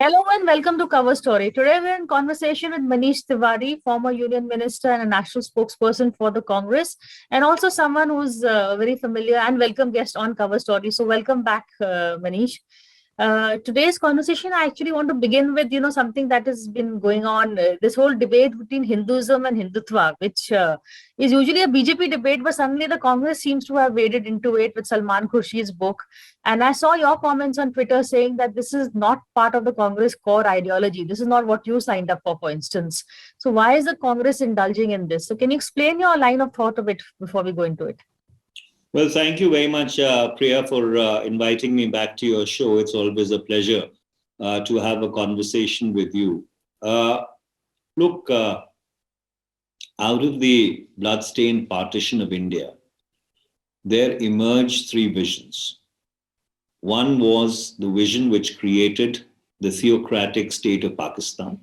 Hello and welcome to Cover Story. Today we're in conversation with Manish Tiwari, former Union Minister and a national spokesperson for the Congress, and also someone who's very familiar and welcome guest on Cover Story. So welcome back, Manish. Today's conversation, I actually want to begin with, something that has been going on, this whole debate between Hinduism and Hindutva, which is usually a BJP debate, but suddenly the Congress seems to have waded into it with Salman Khurshid's book. And I saw your comments on Twitter saying that this is not part of the Congress core ideology. This is not what you signed up for instance. So why is the Congress indulging in this? So can you explain your line of thought of it before we go into it? Well, thank you very much, Priya, for inviting me back to your show. It's always a pleasure to have a conversation with you. Uh, Look, out of the bloodstained partition of India, there emerged three visions. One was the vision which created the theocratic state of Pakistan.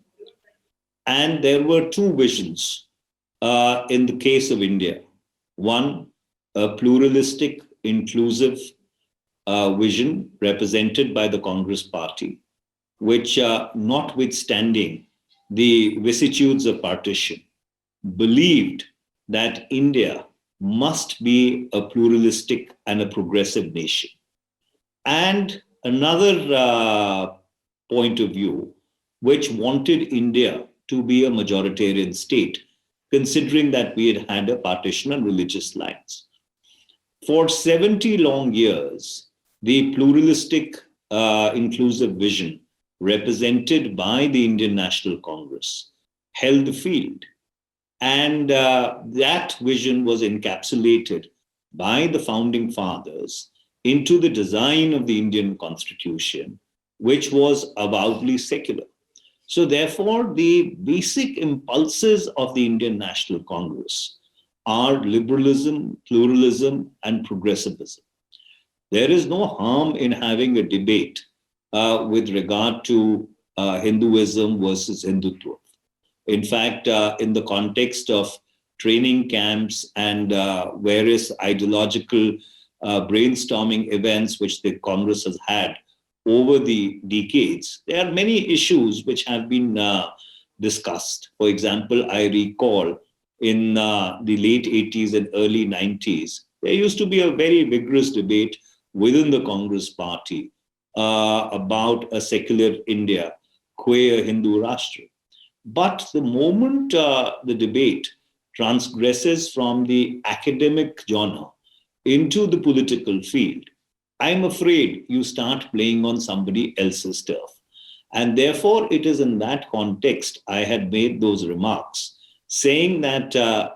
And there were two visions in the case of India. One, a pluralistic, inclusive vision represented by the Congress party, which, notwithstanding the vicissitudes of partition, believed that India must be a pluralistic and a progressive nation. And another point of view, which wanted India to be a majoritarian state, considering that we had had a partition on religious lines. For 70 long years, the pluralistic, inclusive vision represented by the Indian National Congress held the field. And that vision was encapsulated by the founding fathers into the design of the Indian Constitution, which was avowedly secular. So, therefore, the basic impulses of the Indian National Congress are liberalism, pluralism, and progressivism. There is no harm in having a debate with regard to Hinduism versus Hindutva. In fact, in the context of training camps and various ideological brainstorming events which the Congress has had over the decades, there are many issues which have been discussed. For example, I recall in the late 80s and early 90s, there used to be a very vigorous debate within the Congress party about a secular India, queer Hindu Rashtra. But the moment the debate transgresses from the academic genre into the political field, I'm afraid you start playing on somebody else's turf. And therefore, it is in that context I had made those remarks, saying that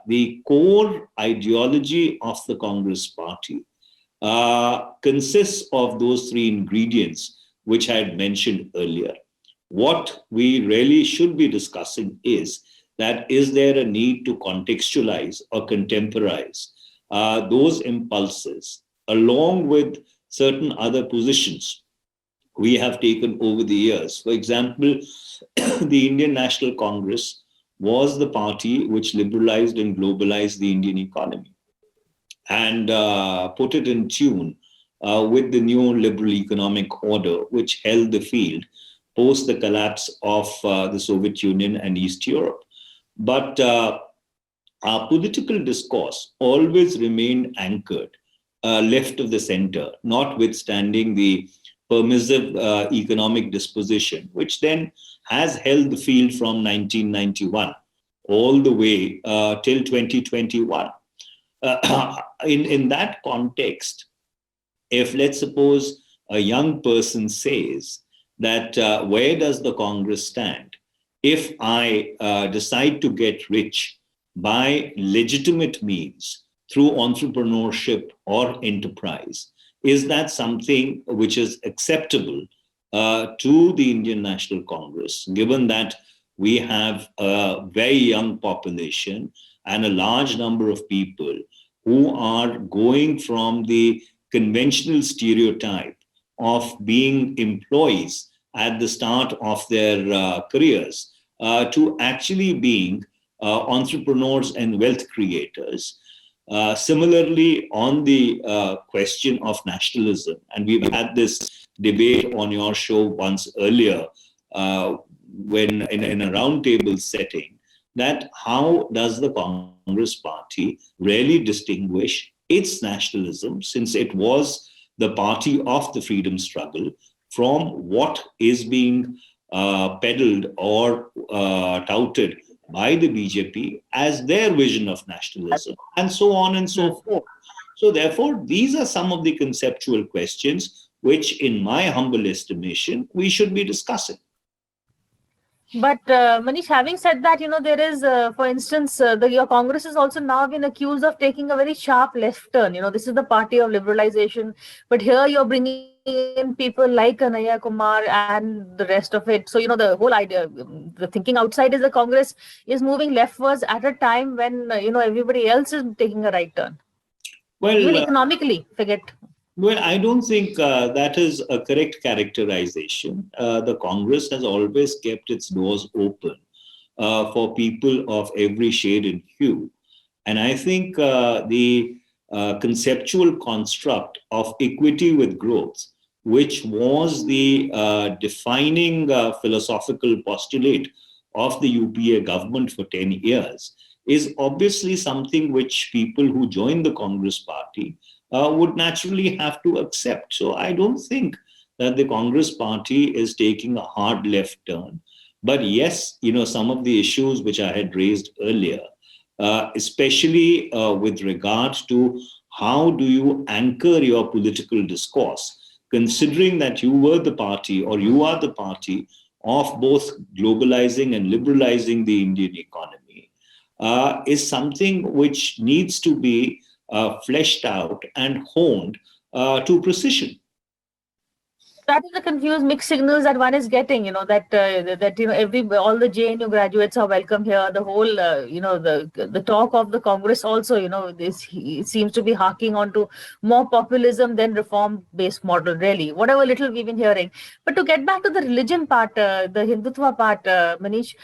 the core ideology of the Congress party consists of those three ingredients which I had mentioned earlier. What we really should be discussing is there a need to contextualize or contemporize those impulses along with certain other positions we have taken over the years. For example, the Indian National Congress was the party which liberalized and globalized the Indian economy and put it in tune with the new liberal economic order, which held the field post the collapse of the Soviet Union and East Europe. But our political discourse always remained anchored left of the center, notwithstanding the permissive economic disposition, which then has held the field from 1991 all the way till 2021. In that context, if let's suppose a young person says that where does the Congress stand if I decide to get rich by legitimate means through entrepreneurship or enterprise, is that something which is acceptable to the Indian National Congress, given that we have a very young population and a large number of people who are going from the conventional stereotype of being employees at the start of their careers to actually being entrepreneurs and wealth creators. Similarly, on the question of nationalism, and we've had this debate on your show once earlier when in a roundtable setting, that how does the Congress party really distinguish its nationalism, since it was the party of the freedom struggle, from what is being peddled or touted by the BJP as their vision of nationalism, and so on and so forth. So, therefore, these are some of the conceptual questions which, in my humble estimation, we should be discussing. But Manish, having said that, there is, for instance, your Congress has also now been accused of taking a very sharp left turn. This is the party of liberalization, but here you're bringing in people like Kanhaiya Kumar and the rest of it. So, the whole idea, the thinking outside is the Congress is moving leftwards at a time when, everybody else is taking a right turn. Even Well, economically, forget. Well, I don't think that is a correct characterization. The Congress has always kept its doors open for people of every shade and hue. And I think the conceptual construct of equity with growth, which was the defining philosophical postulate of the UPA government for 10 years, is obviously something which people who join the Congress party would naturally have to accept. So I don't think that the Congress party is taking a hard left turn. But yes, some of the issues which I had raised earlier, especially with regard to how do you anchor your political discourse, considering that you were the party or you are the party of both globalizing and liberalizing the Indian economy, is something which needs to be fleshed out and honed to precision. That is the confused mixed signals that one is getting, that every all the JNU graduates are welcome here. The whole the talk of the Congress also, this it seems to be harking on to more populism than reform based model, really, whatever little we've been hearing. But to get back to the religion part, the Hindutva part, Manish,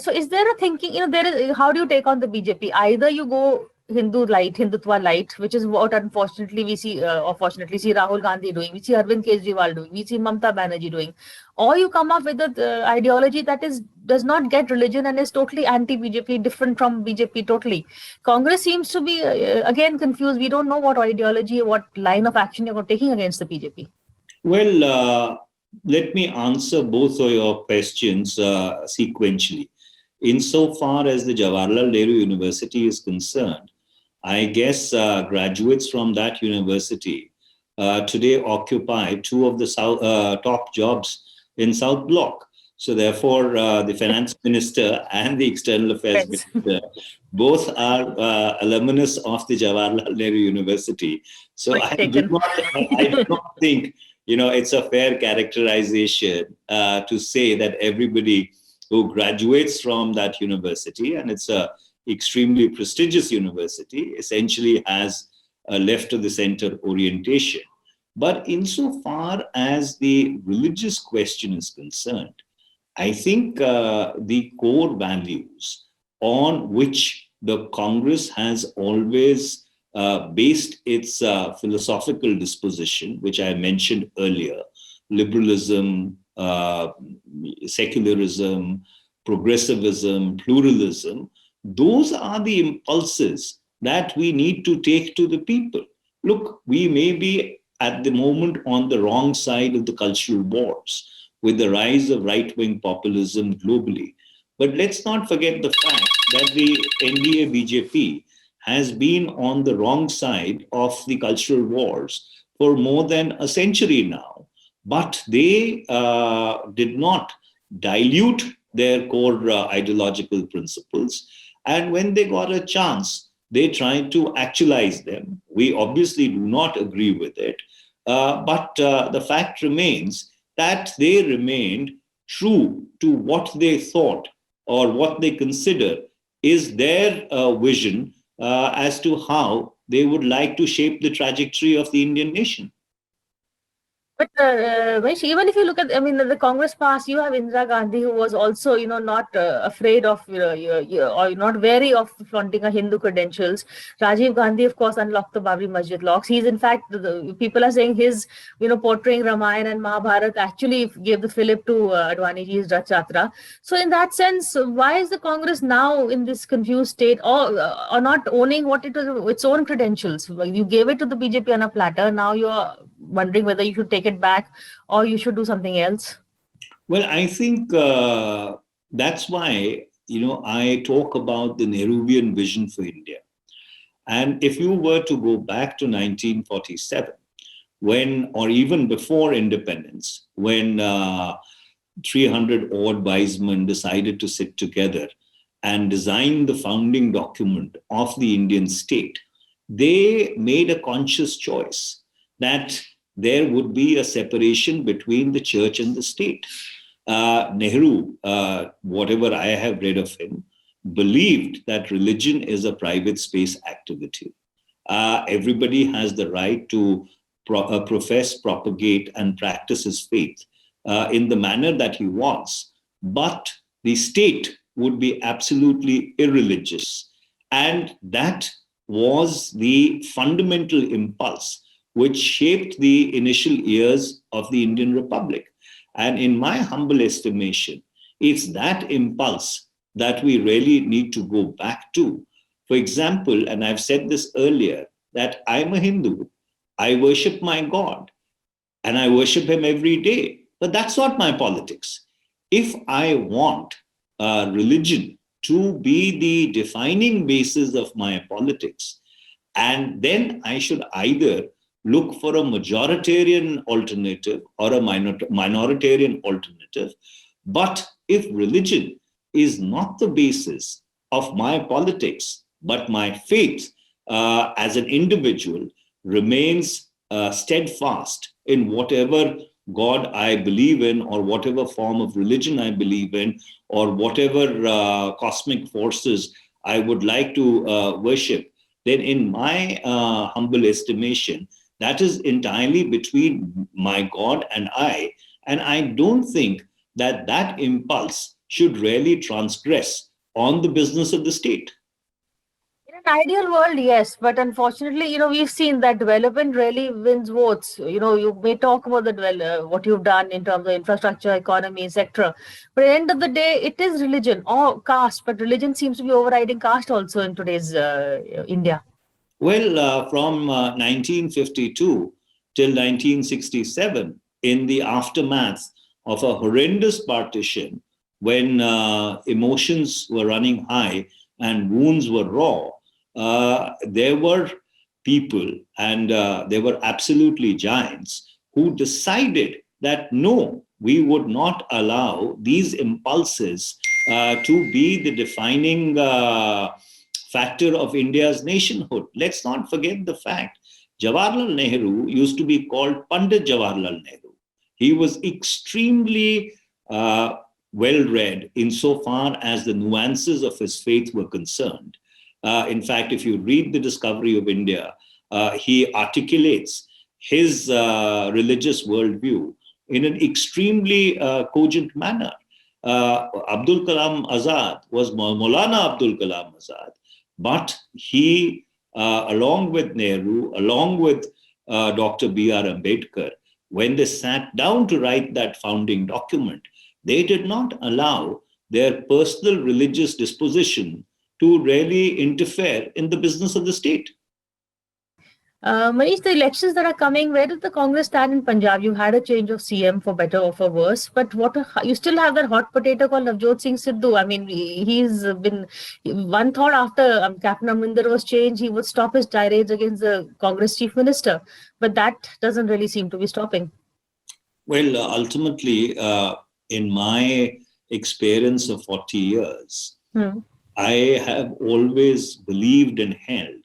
so is there a thinking, there is, how do you take on the BJP? Either you go Hindutva light, which is what unfortunately we see, or fortunately see Rahul Gandhi doing, we see Arvind Kejriwal doing, we see Mamta Banerjee doing, or you come up with an ideology that does not get religion and is totally anti-BJP, different from BJP totally. Congress seems to be again confused. We don't know what ideology, what line of action you're taking against the BJP. Well, let me answer both of your questions sequentially. Insofar as the Jawaharlal Nehru University is concerned, I guess graduates from that university today occupy two of the top jobs in South Block. So therefore, the finance minister and the external affairs minister both are alumnus of the Jawaharlal Nehru University. So I do not think it's a fair characterization to say that everybody who graduates from that university, and it's a extremely prestigious university, essentially has a left of the center orientation. But insofar as the religious question is concerned, I think the core values on which the Congress has always based its philosophical disposition, which I mentioned earlier, liberalism, secularism, progressivism, pluralism, those are the impulses that we need to take to the people. Look, we may be at the moment on the wrong side of the cultural wars with the rise of right-wing populism globally. But let's not forget the fact that the NDA BJP has been on the wrong side of the cultural wars for more than a century now. But they did not dilute their core ideological principles. And when they got a chance, they tried to actualize them. We obviously do not agree with it. But the fact remains that they remained true to what they thought or what they consider is their vision as to how they would like to shape the trajectory of the Indian nation. But Manish, even if you look at, I mean, the Congress past, you have Indira Gandhi, who was also, not afraid of, or not wary of flaunting her Hindu credentials. Rajiv Gandhi, of course, unlocked the Babri Masjid locks. He's, in fact, people are saying his, portraying Ramayana and Mahabharata actually gave the fillip to Advani ji's Rath Yatra. So, in that sense, why is the Congress now in this confused state, or not owning what it was, its own credentials? Well, you gave it to the BJP on a platter. Now you're wondering whether you should take it back or you should do something else. Well, I think that's why, I talk about the Nehruvian vision for India. And if you were to go back to 1947, when, or even before independence, when 300 odd wise men decided to sit together and design the founding document of the Indian state, they made a conscious choice that there would be a separation between the church and the state. Nehru, whatever I have read of him, believed that religion is a private space activity. Everybody has the right to profess, propagate, and practice his faith in the manner that he wants. But the state would be absolutely irreligious. And that was the fundamental impulse which shaped the initial years of the Indian Republic. And in my humble estimation, it's that impulse that we really need to go back to. For example, and I've said this earlier, that I'm a Hindu, I worship my God, and I worship him every day. But that's not my politics. If I want religion to be the defining basis of my politics, and then I should either look for a majoritarian alternative or a minoritarian alternative. But if religion is not the basis of my politics, but my faith as an individual remains steadfast in whatever God I believe in, or whatever form of religion I believe in, or whatever cosmic forces I would like to worship, then in my humble estimation, that is entirely between my God and I. And I don't think that that impulse should really transgress on the business of the state. In an ideal world, yes, but unfortunately, we've seen that development really wins votes. You may talk about what you've done in terms of infrastructure, economy, etc. But at the end of the day, it is religion or caste. But religion seems to be overriding caste also in today's India. Well, from 1952 till 1967, in the aftermath of a horrendous partition, when emotions were running high and wounds were raw, there were people, and there were absolutely giants, who decided that no, we would not allow these impulses to be the defining factor of India's nationhood. Let's not forget the fact Jawaharlal Nehru used to be called Pandit Jawaharlal Nehru. He was extremely well read insofar as the nuances of his faith were concerned. In fact, if you read The Discovery of India, he articulates his religious worldview in an extremely cogent manner. Abdul Kalam Azad was Maulana Abdul Kalam Azad, but he, along with Nehru, along with Dr. B.R. Ambedkar, when they sat down to write that founding document, they did not allow their personal religious disposition to really interfere in the business of the state. Manish, the elections that are coming, where does the Congress stand in Punjab? You had a change of CM for better or for worse, but you still have that hot potato called Navjot Singh Sidhu. I mean, he's been one thought after Captain Amrinder was changed, he would stop his tirades against the Congress chief minister, but that doesn't really seem to be stopping. Well, ultimately, in my experience of 40 years, I have always believed and held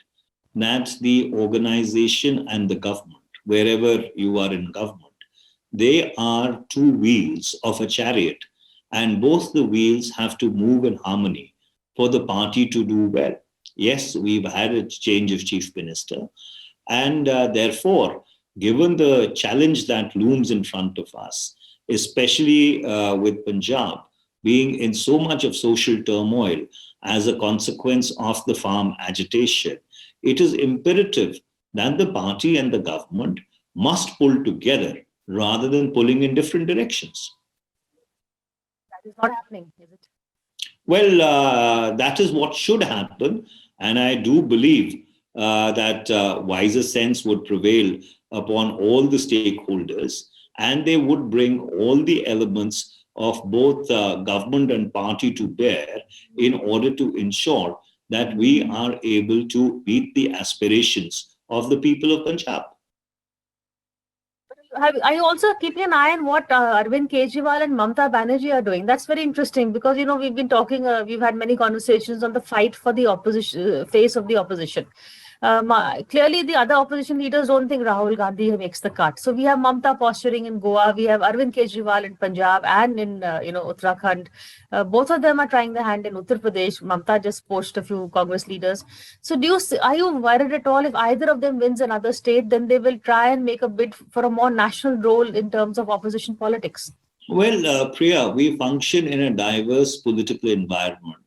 that the organization and the government, wherever you are in government, they are two wheels of a chariot, and both the wheels have to move in harmony for the party to do well. Yes, we've had a change of chief minister, and therefore, given the challenge that looms in front of us, especially with Punjab being in so much of social turmoil as a consequence of the farm agitation, it is imperative that the party and the government must pull together rather than pulling in different directions. That is not happening, is it? Well, that is what should happen. And I do believe that wiser sense would prevail upon all the stakeholders, and they would bring all the elements of both government and party to bear in order to ensure that we are able to meet the aspirations of the people of Punjab. Are you also keeping an eye on what Arvind Kejriwal and Mamata Banerjee are doing? That's very interesting because, we've been talking, we've had many conversations on the fight for the opposition, face of the opposition. Clearly, the other opposition leaders don't think Rahul Gandhi makes the cut. So we have Mamata posturing in Goa, we have Arvind Kejriwal in Punjab and in Uttarakhand. Both of them are trying their hand in Uttar Pradesh. Mamata just poached a few Congress leaders. So are you worried at all if either of them wins another state, then they will try and make a bid for a more national role in terms of opposition politics? Well, Priya, we function in a diverse political environment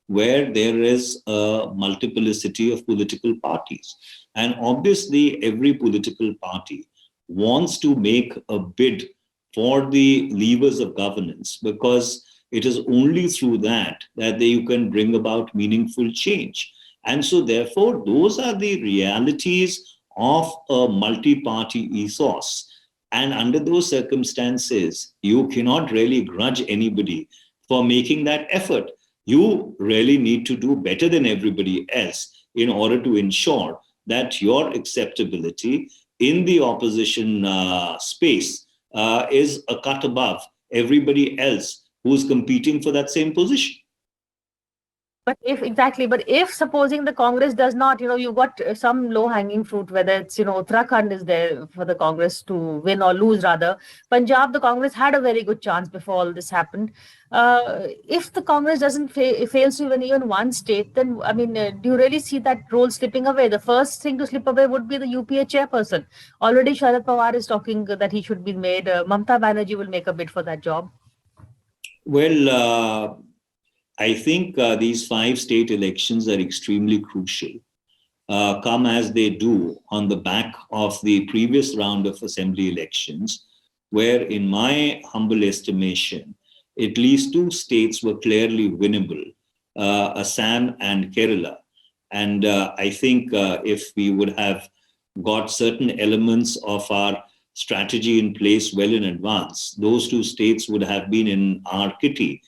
where there is a multiplicity of political parties. And obviously, every political party wants to make a bid for the levers of governance because it is only through that you can bring about meaningful change. And so, therefore, those are the realities of a multi party ethos. And under those circumstances, you cannot really grudge anybody for making that effort. You really need to do better than everybody else in order to ensure that your acceptability in the opposition space is a cut above everybody else who's competing for that same position. But if supposing the Congress does not, you've got some low hanging fruit, whether it's, Uttarakhand is there for the Congress to win or lose rather. Punjab, the Congress had a very good chance before all this happened. If the Congress doesn't fails to win even one state, then, do you really see that role slipping away? The first thing to slip away would be the UPA chairperson. Already Sharad Pawar is talking that he should be made. Mamata Banerjee will make a bid for that job. Well, I think these 5 state elections are extremely crucial, come as they do on the back of the previous round of assembly elections, where, in my humble estimation, at least 2 states were clearly winnable, Assam and Kerala. And I think if we would have got certain elements of our strategy in place well in advance, those 2 states would have been in our kitty.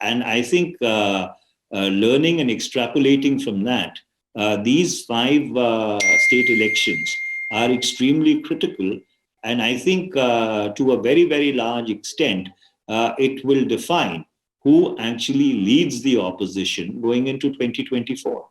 And I think learning and extrapolating from that, these 5 state elections are extremely critical. And I think to a very, very large extent, it will define who actually leads the opposition going into 2024.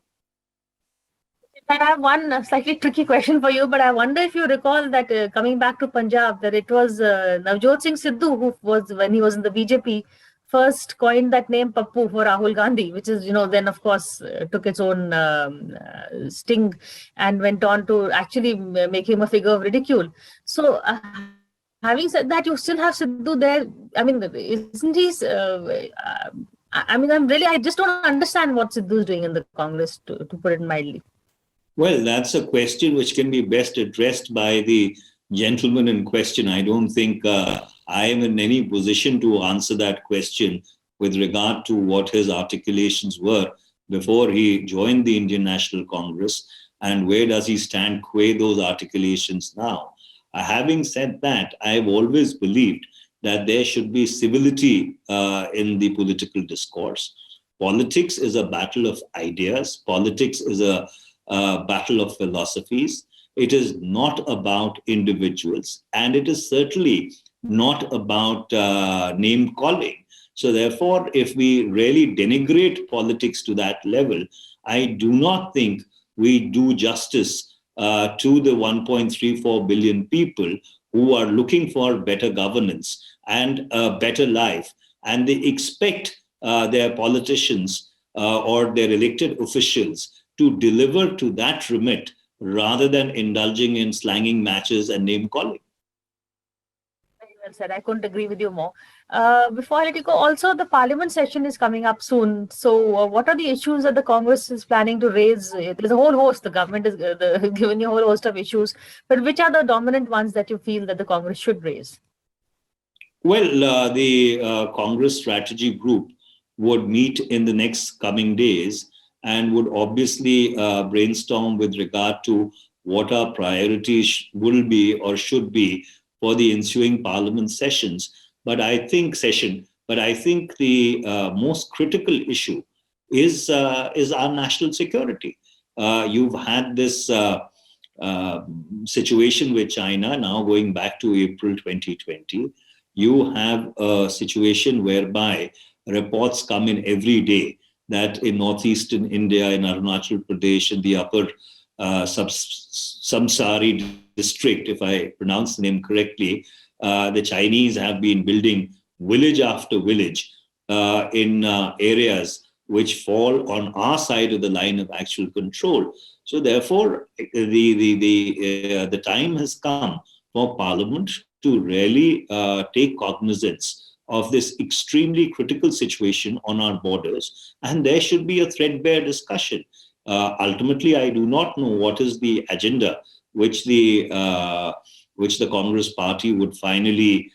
I have one slightly tricky question for you, but I wonder if you recall that coming back to Punjab, that it was Navjot Singh Sidhu who was, when he was in the BJP, first coined that name Pappu for Rahul Gandhi, which is, then of course took its own sting and went on to actually make him a figure of ridicule. So having said that, you still have Sidhu there. Isn't he? I just don't understand what Sidhu is doing in the Congress, to put it mildly. Well, that's a question which can be best addressed by the gentleman in question. I don't think I am in any position to answer that question with regard to what his articulations were before he joined the Indian National Congress and where does he stand qua those articulations now. Having said that, I've always believed that there should be civility in the political discourse. Politics is a battle of ideas. Politics is a battle of philosophies. It is not about individuals, and it is certainly not about name calling. So therefore, if we really denigrate politics to that level, I do not think we do justice to the 1.34 billion people who are looking for better governance and a better life. And they expect their politicians or their elected officials to deliver to that remit rather than indulging in slanging matches and name calling. Very well said. I couldn't agree with you more. Before I let you go, also the parliament session is coming up soon. So, what are the issues that the Congress is planning to raise? There's a whole host. The government is given you a whole host of issues. But which are the dominant ones that you feel that the Congress should raise? Well, the Congress strategy group would meet in the next coming days and would obviously brainstorm with regard to what our priorities will be or should be for the ensuing parliament sessions. But I think the most critical issue is our national security. You've had this situation with China now going back to April 2020. You have a situation whereby reports come in every day that in northeastern India, in Arunachal Pradesh, in the upper Samsari district, if I pronounce the name correctly, the Chinese have been building village after village in areas which fall on our side of the line of actual control. So therefore, the time has come for Parliament to really take cognizance of this extremely critical situation on our borders, and there should be a threadbare discussion. Ultimately, I do not know what is the agenda which the Congress party would finally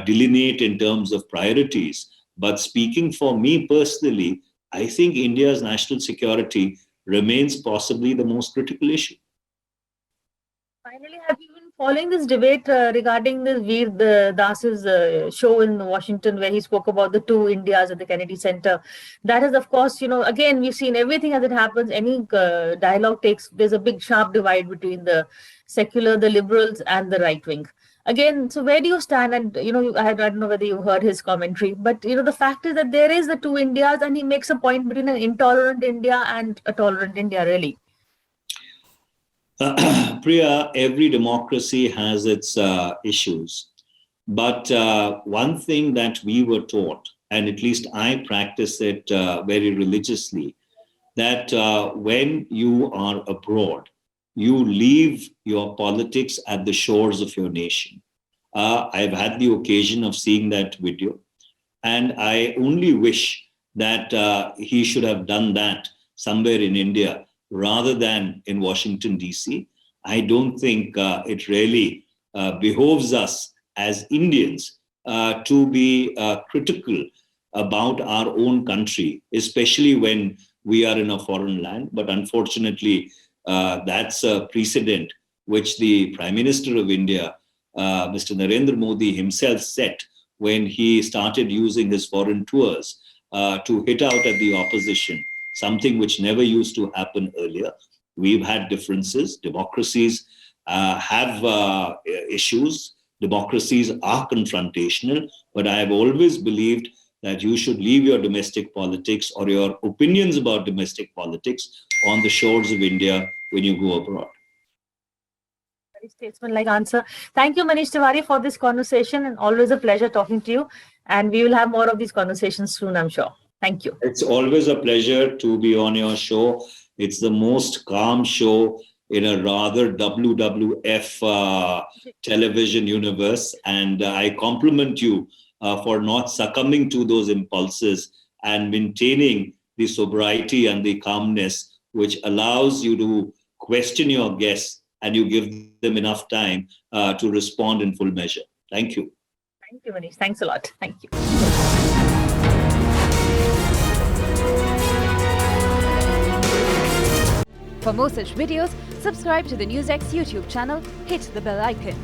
delineate in terms of priorities. But speaking for me personally, I think India's national security remains possibly the most critical issue. Finally, have you been following this debate regarding this Veer Das's show in Washington where he spoke about the two Indias at the Kennedy Center? That is, of course, again, we've seen everything as it happens. Any dialogue there's a big sharp divide between the secular, the liberals and the right wing. Again, so where do you stand? And, I don't know whether you heard his commentary, but, the fact is that there is the two Indias and he makes a point between an intolerant India and a tolerant India, really. Priya, every democracy has its issues. But one thing that we were taught, and at least I practice it very religiously, that when you are abroad, you leave your politics at the shores of your nation. I've had the occasion of seeing that video, and I only wish that he should have done that somewhere in India rather than in Washington, D.C. I don't think it really behoves us as Indians to be critical about our own country, especially when we are in a foreign land. But unfortunately, that's a precedent which the Prime Minister of India, Mr. Narendra Modi himself set when he started using his foreign tours to hit out at the opposition, something which never used to happen earlier. We've had differences. Democracies have issues. Democracies are confrontational, but I have always believed that you should leave your domestic politics or your opinions about domestic politics on the shores of India when you go abroad. Very statesman-like answer. Thank you, Manish Tiwari, for this conversation, and always a pleasure talking to you. And we will have more of these conversations soon, I'm sure. Thank you. It's always a pleasure to be on your show. It's the most calm show in a rather WWF television universe. And I compliment you for not succumbing to those impulses and maintaining the sobriety and the calmness, which allows you to question your guests and you give them enough time to respond in full measure. Thank you. Thank you, Manish. Thanks a lot. Thank you. For more such videos, subscribe to the NewsX YouTube channel, hit the bell icon.